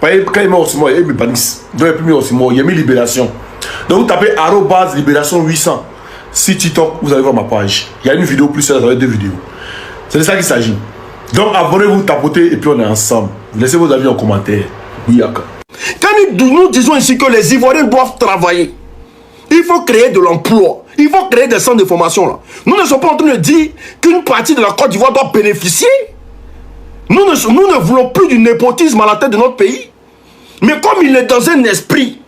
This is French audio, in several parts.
Quand il met aussi moi, il me bannisse. Donc il met aussi moi, il a mis libération. Donc vous tapez @libération 800 sur TikTok, vous allez voir ma page. Il y a une vidéo plus ça avec 2 vidéos. C'est de ça qu'il s'agit. Donc abonnez-vous, tapotez et puis on est ensemble. Laissez vos avis en commentaire. Oui, quand nous disons ici que les Ivoiriens doivent travailler, il faut créer de l'emploi. Il faut créer des centres de formation là. Nous ne sommes pas en train de dire qu'une partie de la Côte d'Ivoire doit bénéficier. Nous ne voulons plus du népotisme à la tête de notre pays. Mais comme il est dans un esprit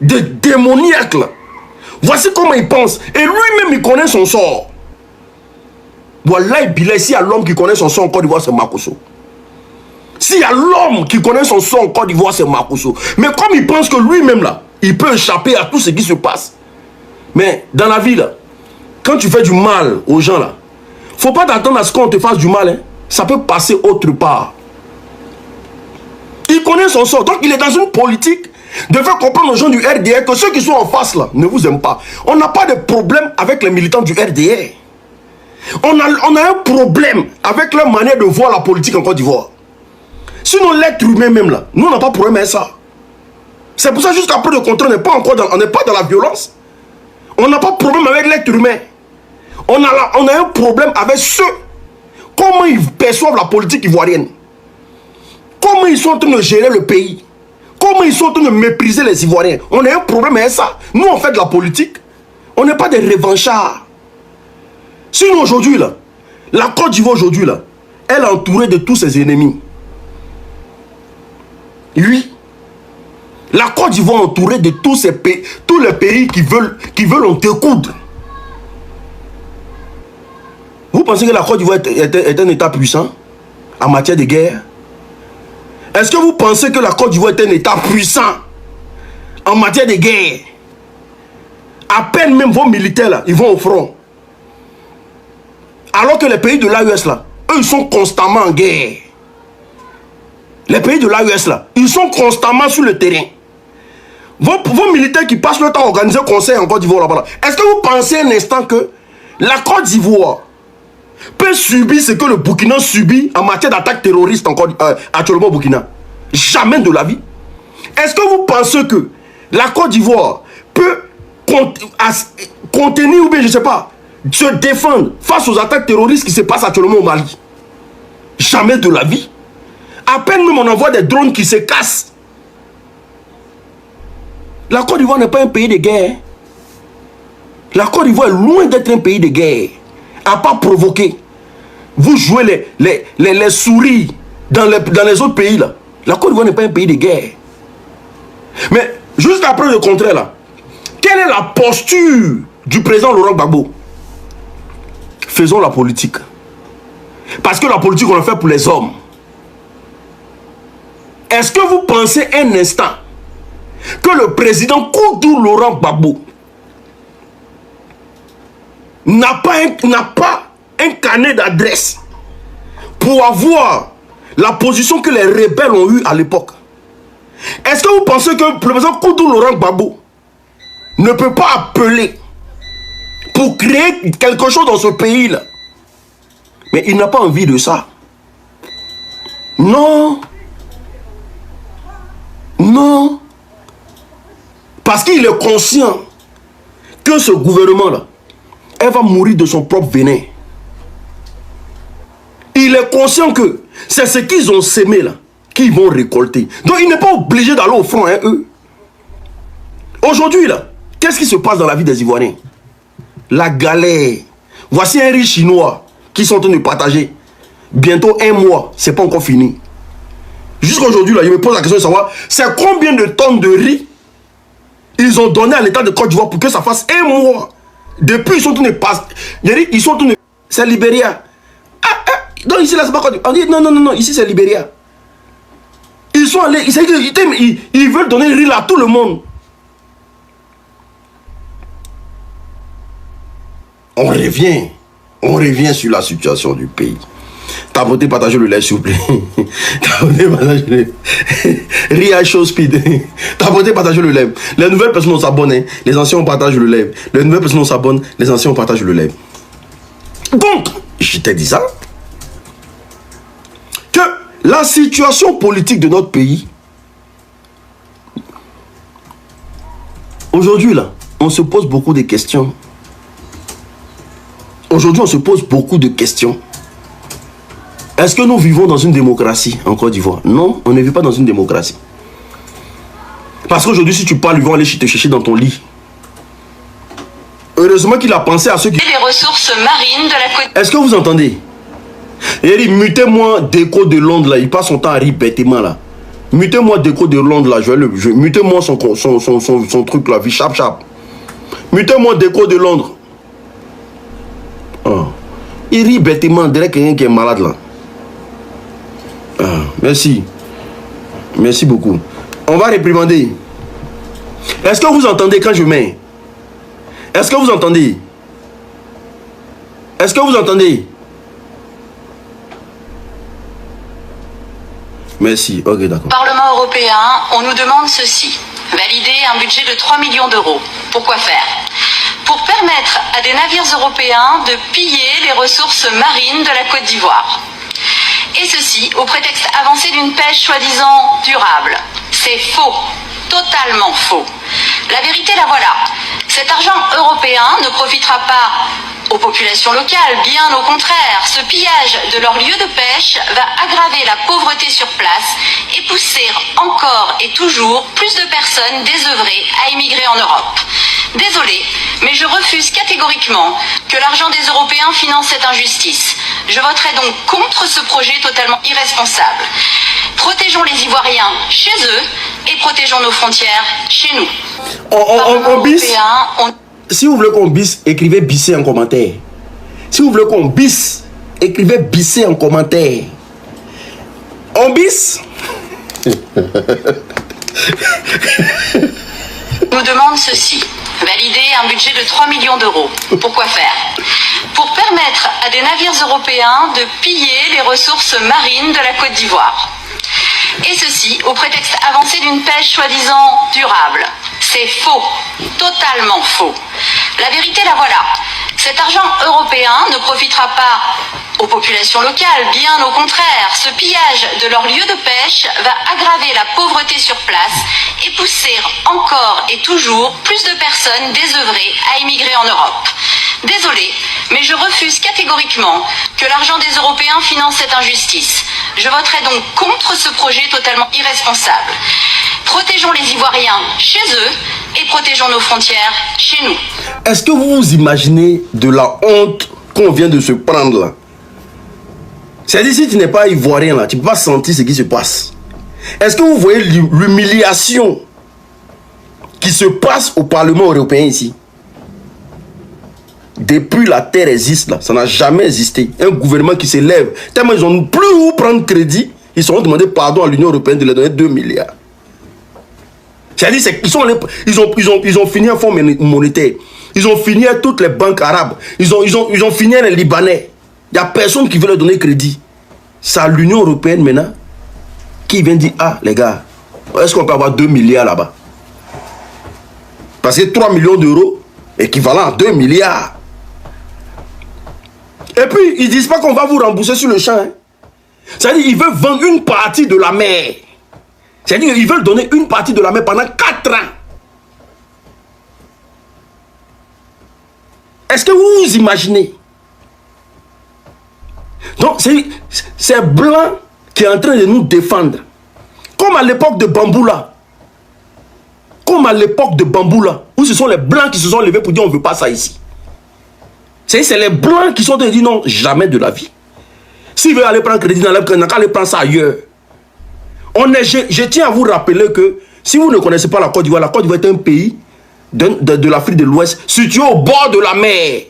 de démoniaque là, voici comment il pense. Et lui-même il connaît son sort. Voilà, il s'il y a l'homme qui connaît son sort en Côte d'Ivoire, c'est Makosso. S'il y a l'homme qui connaît son sort en Côte d'Ivoire, c'est Makosso. Mais comme il pense que lui-même là, il peut échapper à tout ce qui se passe. Mais dans la vie là, quand tu fais du mal aux gens là, faut pas t'attendre à ce qu'on te fasse du mal. Hein. Ça peut passer autre part. Il connaît son sort. Donc il est dans une politique de faire comprendre aux gens du RDR que ceux qui sont en face là ne vous aiment pas. On n'a pas de problème avec les militants du RDR. On a un problème avec leur manière de voir la politique en Côte d'Ivoire. Sinon l'être humain même là, nous on n'a pas de problème avec ça. C'est pour ça jusqu'à peu de contrôle, on n'est pas dans la violence. On n'a pas de problème avec l'être humain. On a un problème avec ceux, comment ils perçoivent la politique ivoirienne. Comment ils sont en train de gérer le pays. Comment ils sont en train de mépriser les Ivoiriens. On a un problème avec ça. Nous on fait de la politique. On n'est pas des revanchards. Sinon aujourd'hui là, la Côte d'Ivoire aujourd'hui là, elle est entourée de tous ses ennemis. Oui. La Côte d'Ivoire est entourée de tous les pays qui veulent en découdre. Vous pensez que la Côte d'Ivoire est un État puissant en matière de guerre? Est-ce que vous pensez que la Côte d'Ivoire est un État puissant en matière de guerre? À peine même vos militaires là, ils vont au front. Alors que les pays de l'AES là, eux ils sont constamment en guerre. Les pays de l'AES là, ils sont constamment sur le terrain. Vos militaires qui passent le temps à organiser un conseil en Côte d'Ivoire là-bas, est-ce que vous pensez un instant que la Côte d'Ivoire peut subir ce que le Burkina subit en matière d'attaque terroriste actuellement au Burkina? Jamais de la vie. Est-ce que vous pensez que la Côte d'Ivoire peut contenir ou bien je ne sais pas, se défendre face aux attaques terroristes qui se passent actuellement au Mali? Jamais de la vie. À peine même on envoie des drones qui se cassent. La Côte d'Ivoire n'est pas un pays de guerre. La Côte d'Ivoire est loin d'être un pays de guerre. À pas provoquer. Vous jouez les souris dans les autres pays là. La Côte d'Ivoire n'est pas un pays de guerre. Mais jusqu'à preuve le contraire là, quelle est la posture du président Laurent Gbagbo? Faisons la politique. Parce que la politique on la fait pour les hommes. Est-ce que vous pensez un instant que le président Koudou Laurent Gbagbo n'a pas un carnet d'adresse pour avoir la position que les rebelles ont eue à l'époque? Est-ce que vous pensez que le président Koudou Laurent Gbagbo ne peut pas appeler pour créer quelque chose dans ce pays-là? Mais il n'a pas envie de ça. Non. Non. Parce qu'il est conscient que ce gouvernement-là, elle va mourir de son propre venin. Il est conscient que c'est ce qu'ils ont sémé là, qu'ils vont récolter. Donc il n'est pas obligé d'aller au front, hein, eux. Aujourd'hui là, qu'est-ce qui se passe dans la vie des Ivoiriens? La galère. Voici un riz chinois qui sont en train de partager. Bientôt 1 mois, c'est pas encore fini. Jusqu'à aujourd'hui, là, je me pose la question de savoir, c'est combien de tonnes de riz ils ont donné à l'État de Côte d'Ivoire pour que ça fasse 1 mois. Depuis, ils sont en train de passer. Ils sont en train de... C'est Libéria. Donc ici, là, c'est pas Côte d'Ivoire. On dit, non, ici, c'est Libéria. Ils sont allés, ils veulent donner le riz là à tout le monde. On revient sur la situation du pays. Tapotez, partagez le live s'il vous plaît. Tapotez, partagez le live. Ria Show Speed. Tapotez, partagez le live. Les nouvelles personnes s'abonnent, hein. Les anciens on partage le live. Les nouvelles personnes s'abonnent, les anciens on partage le live. Donc, je t'ai dit ça. Que La situation politique de notre pays, aujourd'hui là, on se pose beaucoup de questions. Aujourd'hui, on se pose beaucoup de questions. Est-ce que nous vivons dans une démocratie en Côte d'Ivoire? Non, on ne vit pas dans une démocratie. Parce qu'aujourd'hui, si tu parles, ils vont aller te chercher dans ton lit. Heureusement qu'il a pensé à ceux qui... Les ressources marines de la Côte... Est-ce que vous entendez? Il dit, mutez-moi Déco de Londres là. Il passe son temps à rire bêtement là. Mutez-moi Déco de Londres là. Mutez-moi son truc là. Chap chap. Mutez-moi Déco de Londres. Oh. Il rit bêtement. Derrière quelqu'un qui est malade là. Ah, merci. Merci beaucoup. On va réprimander. Est-ce que vous entendez quand je mets? Est-ce que vous entendez? Est-ce que vous entendez? Merci, ok, d'accord. Parlement européen, on nous demande ceci. Valider un budget de 3 millions d'euros. Pourquoi faire? Pour permettre à des navires européens de piller les ressources marines de la Côte d'Ivoire. Et ceci au prétexte avancé d'une pêche soi-disant durable. C'est faux. Totalement faux. La vérité, la voilà. Cet argent européen ne profitera pas aux populations locales, bien au contraire. Ce pillage de leur lieu de pêche va aggraver la pauvreté sur place et pousser encore et toujours plus de personnes désœuvrées à émigrer en Europe. Désolé, mais je refuse catégoriquement que l'argent des Européens finance cette injustice. Je voterai donc contre ce projet totalement irresponsable. Protégeons les Ivoiriens chez eux et protégeons nos frontières chez nous. On bis. Si vous voulez qu'on bisse, écrivez bisser en commentaire. Si vous voulez qu'on bisse, écrivez bisser en commentaire. On bisse. Nous demande ceci. Valider un budget de 3 millions d'euros. Pourquoi faire? Pour permettre à des navires européens de piller les ressources marines de la Côte d'Ivoire. Et ceci au prétexte avancé d'une pêche soi-disant durable. C'est faux. Totalement faux. La vérité, la voilà. Cet argent européen ne profitera pas aux populations locales, bien au contraire. Ce pillage de leur lieu de pêche va aggraver la pauvreté sur place et pousser encore et toujours plus de personnes désœuvrées à émigrer en Europe. Désolé, mais je refuse catégoriquement que l'argent des Européens finance cette injustice. Je voterai donc contre ce projet totalement irresponsable. Protégeons les Ivoiriens chez eux et protégeons nos frontières chez nous. Est-ce que vous vous imaginez de la honte qu'on vient de se prendre là? C'est-à-dire, si tu n'es pas ivoirien là, tu ne peux pas sentir ce qui se passe. Est-ce que vous voyez l'humiliation qui se passe au Parlement européen ici? Depuis la terre existe là, ça n'a jamais existé. Un gouvernement qui s'élève, tellement ils n'ont plus où prendre crédit, ils seront demandé pardon à l'Union européenne de leur donner 2 milliards. C'est-à-dire qu'ils ont fini un fonds monétaire. Ils ont fini toutes les banques arabes. Ils ont fini les Libanais. Il n'y a personne qui veut leur donner crédit. C'est à l'Union européenne maintenant qui vient dire, ah les gars, est-ce qu'on peut avoir 2 milliards là-bas? Parce que 3 millions d'euros, équivalent à 2 milliards. Et puis, ils ne disent pas qu'on va vous rembourser sur le champ. Hein. C'est-à-dire qu'ils veulent vendre une partie de la mer. C'est-à-dire qu'ils veulent donner une partie de la mer pendant 4 ans. Est-ce que vous vous imaginez? Donc, c'est Blanc qui est en train de nous défendre. Comme à l'époque de Bamboula. Comme à l'époque de Bamboula. Où ce sont les Blancs qui se sont levés pour dire on ne veut pas ça ici. C'est les Blancs qui sont en train de dire non, jamais de la vie. S'ils veulent aller prendre crédit dans leur pays, n'a qu'à aller prendre ça ailleurs. Je tiens à vous rappeler que si vous ne connaissez pas la Côte d'Ivoire est un pays de l'Afrique de l'Ouest situé au bord de la mer.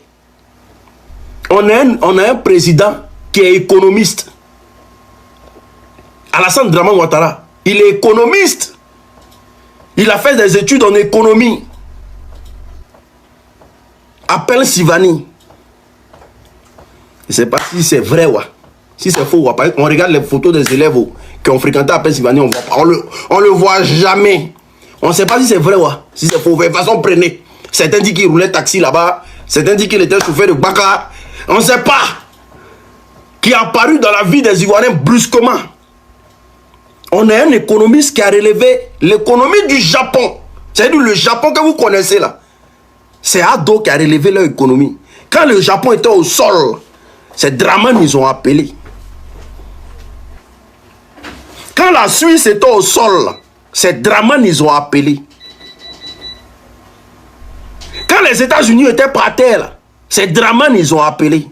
On a un président qui est économiste. Alassane Dramane Ouattara. Il est économiste. Il a fait des études en économie. Appelle Sivani. Je ne sais pas si c'est vrai ou si c'est faux. On regarde les photos des élèves qui ont fréquenté Appel Sivani. On le voit jamais. On ne sait pas si c'est vrai ou si c'est faux. De toute façon, prenez. Certains disent qu'il roulait taxi là-bas. Certains disent qu'il était chauffeur de Baka. On ne sait pas. Qui est apparu dans la vie des Ivoiriens brusquement. On a un économiste qui a relevé l'économie du Japon. C'est-à-dire le Japon que vous connaissez là. C'est Ado qui a relevé leur économie. Quand le Japon était au sol, c'est Draman ils ont appelé. Quand la Suisse était au sol, c'est Draman ils ont appelé. Quand les États-Unis étaient par terre, c'est Draman ils ont appelé.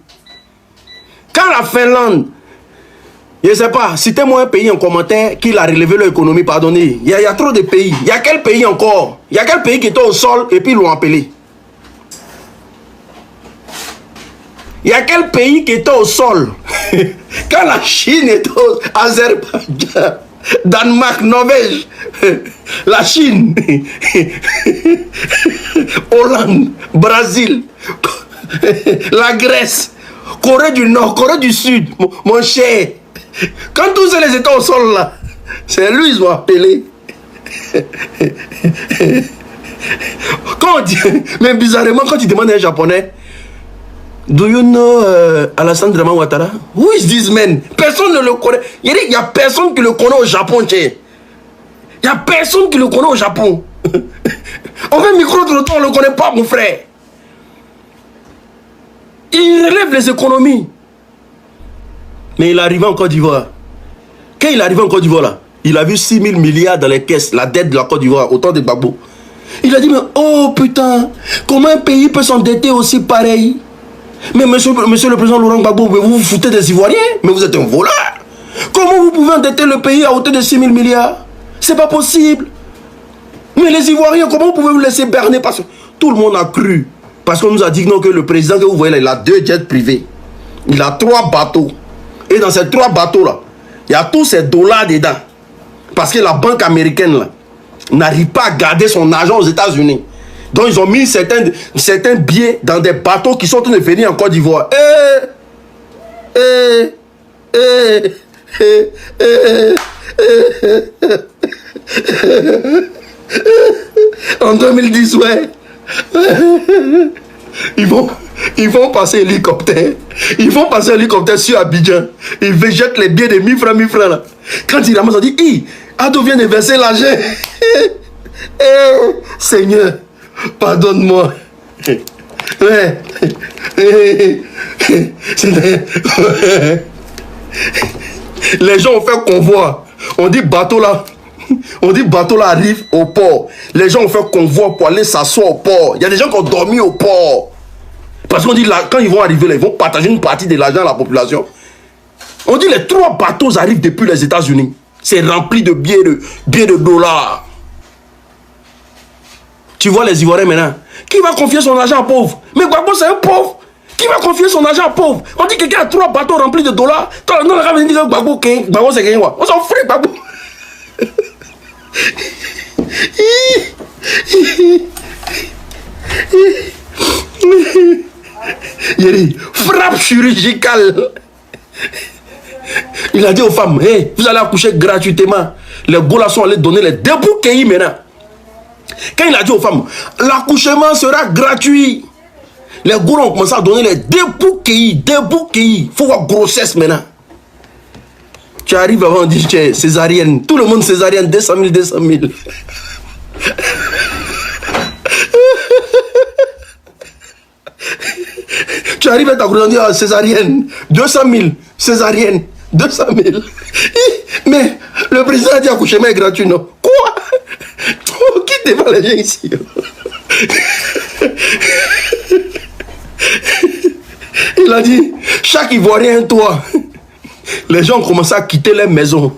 Quand la Finlande, je ne sais pas, citez-moi un pays en commentaire qui a relevé leur économie, pardonnez. Il y a trop de pays. Il y a quel pays encore? Il y a quel pays qui était au sol et puis ils l'ont appelé? Il y a quel pays qui était au sol? Quand la Chine était au Azerbaïdjan, Danemark, Norvège, la Chine, Hollande, Brésil, la Grèce, Corée du Nord, Corée du Sud, mon cher. Quand tous les étaient au sol là, c'est lui ils ont appelé. Quand on dit, mais bizarrement, quand tu demandes à un Japonais, do you know Alassane Draman Ouattara? Who is this man? Personne ne le connaît. Il y a personne qui le connaît au Japon. Il y a personne qui le connaît au Japon. On fait micro-trottoir, on ne le connaît pas, mon frère. Il relève les économies. Mais il est arrivé en Côte d'Ivoire. Quand il est arrivé en Côte d'Ivoire, là, il a vu 6 000 milliards dans les caisses, la dette de la Côte d'Ivoire, autant de Gbagbo. Il a dit, mais oh putain, comment un pays peut s'endetter aussi pareil? Mais monsieur le président Laurent Gbagbo, vous vous foutez des Ivoiriens? Mais vous êtes un voleur. Comment vous pouvez endetter le pays à hauteur de 6 000 milliards? C'est pas possible. Mais les Ivoiriens, comment vous pouvez vous laisser berner? Parce que tout le monde a cru. Parce qu'on nous a dit non, que le président que vous voyez là, il a 2 jets privés. Il a 3 bateaux. Et dans ces 3 bateaux-là, il y a tous ces dollars dedans. Parce que la banque américaine là n'arrive pas à garder son argent aux États-Unis. Donc ils ont mis certains billets dans des bateaux qui sont en train de venir en Côte d'Ivoire. En 2010, ouais. Ils vont passer hélicoptère. Ils vont passer hélicoptère sur Abidjan. Ils jettent les billets de 1000 francs, 1000 francs là. Quand ils ramassent, on dit, Ado vient de verser l'argent. Seigneur, pardonne-moi. Ouais. Les gens ont fait convoi. On dit bateau là. On dit bateau là arrive au port. Les gens ont fait convoi pour aller s'asseoir au port. Il y a des gens qui ont dormi au port. Parce qu'on dit là, quand ils vont arriver là, ils vont partager une partie de l'argent à la population. On dit les 3 bateaux arrivent depuis les États-Unis. C'est rempli de billets de dollars. Tu vois les Ivoiriens maintenant. Qui va confier son argent à pauvre? Mais Gbagbo c'est un pauvre. Qui va confier son argent à pauvre? On dit que quelqu'un a 3 bateaux remplis de dollars. Toi, on va venir dire que Gbagbo c'est quelqu'un. On s'en fout Gbagbo. Frappe chirurgicale. Il a dit aux femmes, hey, vous allez accoucher gratuitement. Les Golas sont allés donner les débouquets maintenant. Quand il a dit aux femmes, l'accouchement sera gratuit. Les Golas ont commencé à donner les débouquets. Il faut voir grossesse maintenant. Tu arrives avant, on dit césarienne. Tout le monde césarienne, 200 000, 200 000. Tu arrives à ta grossesse, on dit césarienne, 200 000, césarienne, 200 000. Mais le président a dit accouchement est gratuit, non? Quoi? Qui te va les gens ici? Il a dit, chaque Ivoirien un toit. Les gens ont commencé à quitter leur maison.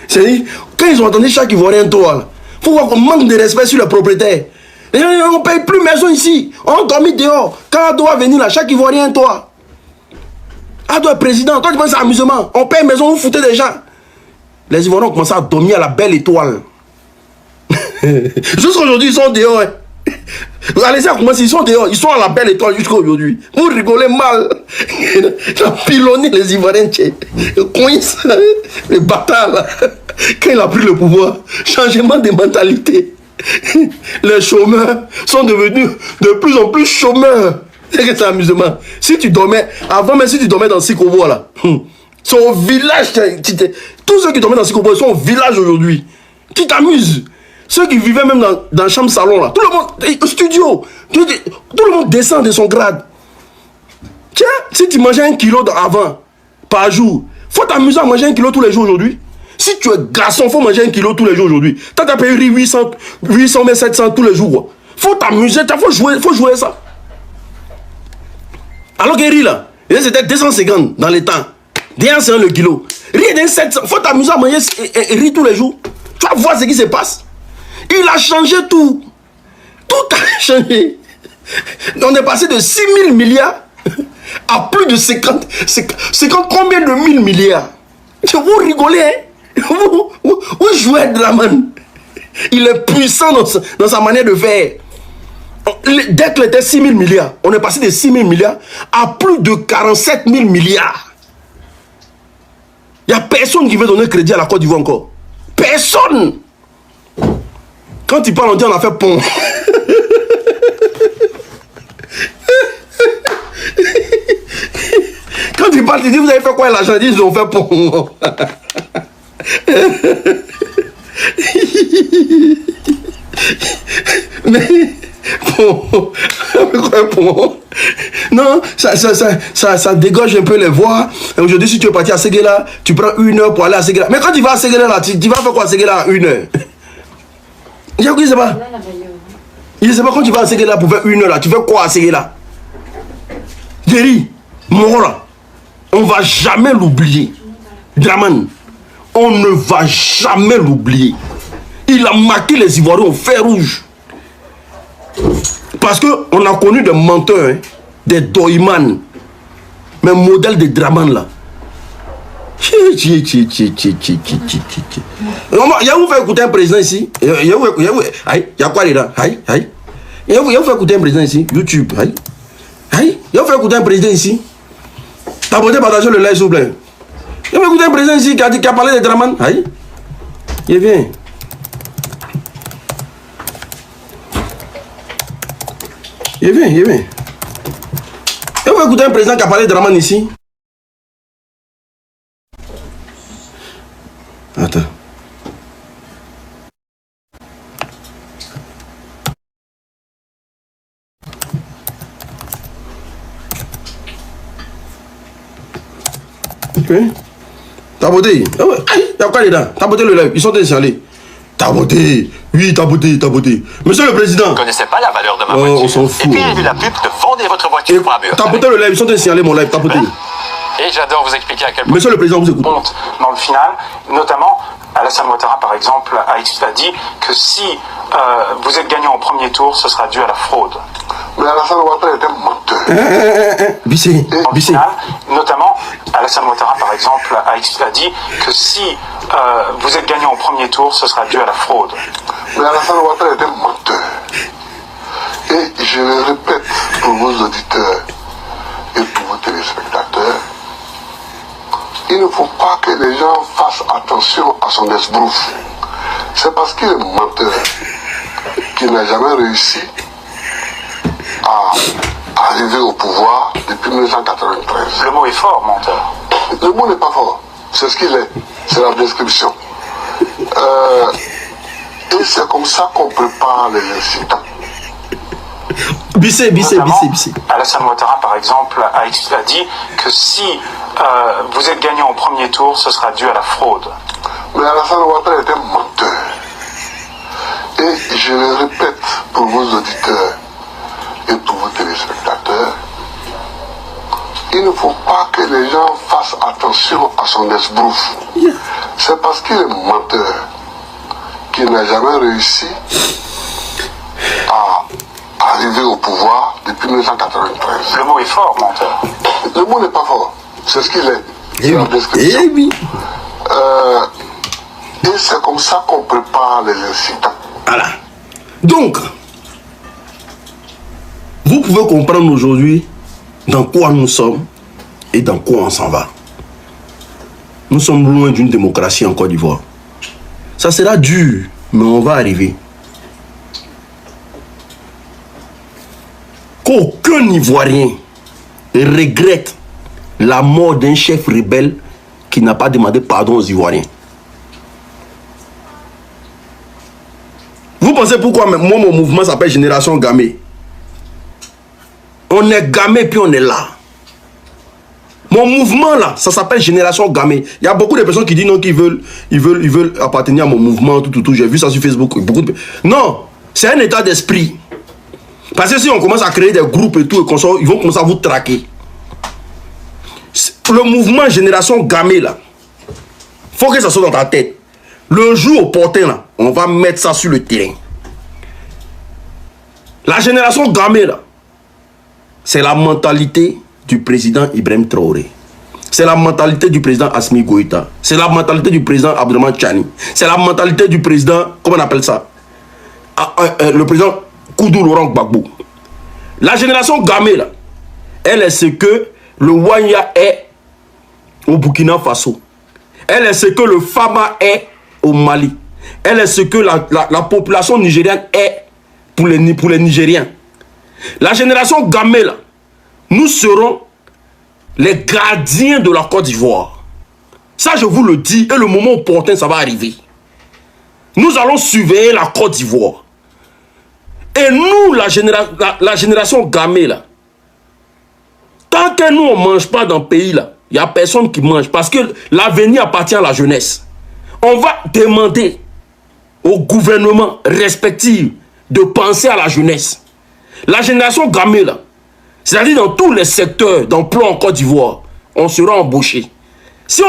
C'est-à-dire, quand ils ont entendu chaque Ivoirien un toit, il faut voir qu'on manque de respect sur les propriétaires. Les gens on ne paye plus maison ici. On dormit dehors. Quand on doit venir là, chaque Ivoirien un toit. Ado est président. Toi, tu penses à amusement. On paye maison, vous foutez des gens. Les Ivoiriens ont commencé à dormir à la belle étoile. Jusqu'aujourd'hui, ils sont dehors. Hein. Allez-y à commencer, ils sont dehors. Ils sont à la belle étoile jusqu'à aujourd'hui. Vous rigolez mal. Il a pilonné les Ivoiriens. Le coin, le bâtard là. Quand il a pris le pouvoir, changement de mentalité. Les chômeurs sont devenus de plus en plus chômeurs. C'est que c'est amusement. Si tu dormais, avant même si tu dormais dans Sikobo là, C'est au village. Tous ceux qui tombaient dans Sikobo sont au village aujourd'hui. Tu t'amuses. Ceux qui vivaient même dans la chambre salon là. Tout le monde, au studio. Tout le monde descend de son grade. Tiens, si tu mangeais 1 kilo avant, par jour, faut t'amuser à manger 1 kilo tous les jours aujourd'hui. Si tu es garçon, faut manger 1 kilo tous les jours aujourd'hui. T'as payé 800, mais 700 tous les jours. Faut t'amuser, faut jouer ça. Alors que riz là, c'était 250 dans les temps. Derrière c'est le kilo. Riz d'un 700, faut t'amuser à manger riz tous les jours. Tu vas voir ce qui se passe. Il a changé tout. Tout a changé. On est passé de 6 000 milliards à plus de 50 combien de 1000 milliards. Vous rigolez, hein? Vous jouez de la main. Il est puissant dans sa manière de faire. Dès qu'il était 6 000 milliards, on est passé de 6 000 milliards à plus de 47 000 milliards. Il n'y a personne qui veut donner crédit à la Côte d'Ivoire encore. Personne. Quand il parle, on dit on a fait pont. Quand il parle, il dit vous avez fait quoi l'argent? Il dit ils ont fait pont. Mais bon, non, ça dégage un peu les voix. Aujourd'hui, si tu es parti à Séguéla, tu prends 1 heure pour aller à Séguéla. Mais quand tu vas à Séguéla, là, tu vas faire quoi à Séguéla à 1 heure? Il ne sait pas. Il ne sait pas quand tu vas à Séguéla pour faire 1 heure, là, tu fais quoi à Séguéla? Jerry, Mora, on ne va jamais l'oublier. Draman, on ne va jamais l'oublier. Il a marqué les Ivoiriens au fer rouge. Parce qu'on a connu des menteurs, hein, des doyman, mais modèle de Draman là. Il y a où faire écouter un président ici? Il y a quoi là? Il y a où faire écouter un président ici? YouTube. Il y a où faire écouter un président ici? T'as voté partager le live s'il vous plaît. Il y a où écouter un président ici qui a parlé de Draman? Il vient. Il vient. Et vous écoutez un président qui a parlé de Draman ici? Attends. Ok. T'as voté? Il y a quoi là? T'as voté le live? Ils sont déchargés. T'as voté? Oui, t'as voté. Monsieur le Président. Vous ne connaissez pas la valeur de ma voiture. On s'en fout. Et puis il y a eu la pub de vendez votre voiture pour un mur. T'as voté le live, ils sont signalés mon live, t'as voté. Et j'adore vous expliquer à quel point... Monsieur le Président, vous écoutez. Dans le final, notamment, Alassane Ouattara, par exemple, a dit que si vous êtes gagnant au premier tour, ce sera dû à la fraude. Mais Alassane Ouattara était menteur. Bissé. Dans le final, notamment, Alassane Ouattara, par exemple, a dit que si vous êtes gagnant au premier tour, ce sera dû à la fraude. Mais Alassane Ouattara était menteur. Et je le répète pour vos auditeurs et pour vos téléspectateurs, il ne faut pas que les gens fassent attention à son esbrouf. C'est parce qu'il est menteur qu'il n'a jamais réussi à arriver au pouvoir depuis 1993. Le mot est fort, menteur. Le mot n'est pas fort. C'est ce qu'il est. C'est la description. Et c'est comme ça qu'on prépare les incidents. Bissé. Alassane Ouattara, par exemple, a dit que si vous êtes gagnant au premier tour, ce sera dû à la fraude. Mais Alassane Ouattara était menteur. Et je le répète pour vos auditeurs et pour vos téléspectateurs, il ne faut pas que les gens fassent attention à son esbrouf. C'est parce qu'il est menteur qu'il n'a jamais réussi à arriver au pouvoir depuis 1993. Le mot est fort, menteur. Le mot n'est pas fort. C'est ce qu'il est. C'est la description. Et c'est comme ça qu'on prépare les incidents. Voilà. Donc, vous pouvez comprendre aujourd'hui dans quoi nous sommes et dans quoi on s'en va. Nous sommes loin d'une démocratie en Côte d'Ivoire. Ça sera dur, mais on va arriver. Qu'aucun Ivoirien regrette la mort d'un chef rebelle qui n'a pas demandé pardon aux Ivoiriens. Vous pensez pourquoi moi, mon mouvement s'appelle Génération Gamé? On est gamé puis on est là. Mon mouvement là, ça s'appelle Génération Gamé. Il y a beaucoup de personnes qui disent non, qu'ils veulent appartenir à mon mouvement, tout. J'ai vu ça sur Facebook. Non, c'est un état d'esprit. Parce que si on commence à créer des groupes et tout, ils vont commencer à vous traquer. Le mouvement Génération Gamé là, faut que ça soit dans ta tête. Le jour opportun là, on va mettre ça sur le terrain. La Génération Gamé là, c'est la mentalité du président Ibrahim Traoré. C'est la mentalité du président Assimi Goïta. C'est la mentalité du président Abdourahmane Tchani. C'est la mentalité du président, comment on appelle ça, le président Koudou Laurent Gbagbo. La Génération Gamé là, elle est ce que le Wanya est au Burkina Faso. Elle est ce que le Fama est au Mali. Elle est ce que la population nigérienne est pour les Nigériens. La Génération Gamé là, nous serons les gardiens de la Côte d'Ivoire. Ça je vous le dis, et le moment opportun ça va arriver. Nous allons surveiller la Côte d'Ivoire. Et nous, la Génération Gamé là, tant que nous on ne mange pas dans le pays là, il n'y a personne qui mange. Parce que l'avenir appartient à la jeunesse. On va demander au gouvernement respectif de penser à la jeunesse. La Génération Gamé là, c'est-à-dire dans tous les secteurs d'emploi en Côte d'Ivoire, on sera embauché. Si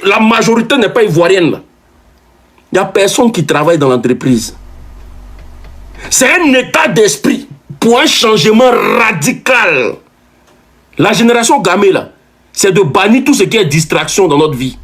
la majorité n'est pas ivoirienne là, il n'y a personne qui travaille dans l'entreprise. C'est un état d'esprit pour un changement radical. La Génération Gamé là, c'est de bannir tout ce qui est distraction dans notre vie.